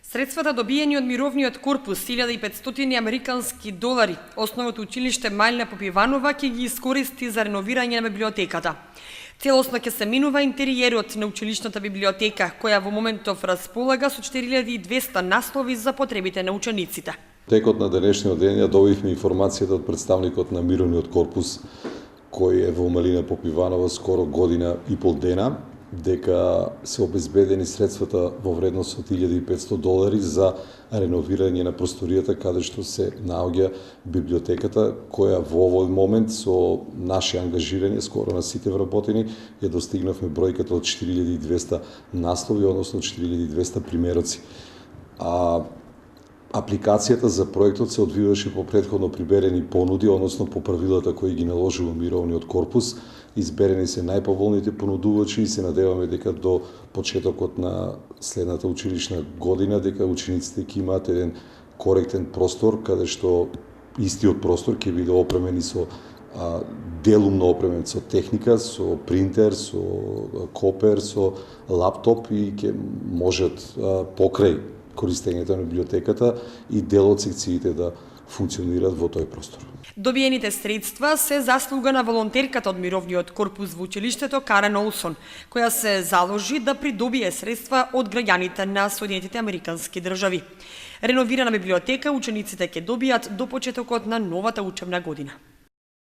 Средствата добиени од мировниот корпус, 1500 американски долари, основното училиште Мајлина Попиванова ќе ги искористи за реновирање на библиотеката. Целосно ќе се минува интериерот на училишната библиотека, која во моментов располага со 4200 наслови за потребите на учениците. Текот на денешниот ден ја добивме информацијата од представникот на мировниот корпус, кој е во Мајлина Попиванова скоро година и пол дена, дека се обезбедени средствата во вредност од 1500 долари за реновирање на просторијата каде што се наоѓа библиотеката, која во овој момент со наше ангажирање скоро на сите вработени ја достигнавме бројката од 4200 наслови, односно 4200 примероци. Апликацијата за проектот се одвиваше по претходно приберени понуди, односно по правилата кои ги наложува мировниот корпус. Изберени се најповолните понудувачи и се надеваме дека до почетокот на следната училишна година дека учениците ќе имаат еден коректен простор каде што истиот простор ќе биде опремен и со делумно опремен со техника, со принтер, со копер, со лаптоп и ќе можат покрај користењето на библиотеката и дел од секциите да функционираат во тој простор. Добиените средства се заслуга на волонтерката од мировниот корпус во училиштето Карен Олсон, која се заложи да придобие средства од граѓаните на Соединетите Американски држави. Реновирана библиотека учениците ќе добијат до почетокот на новата учебна година.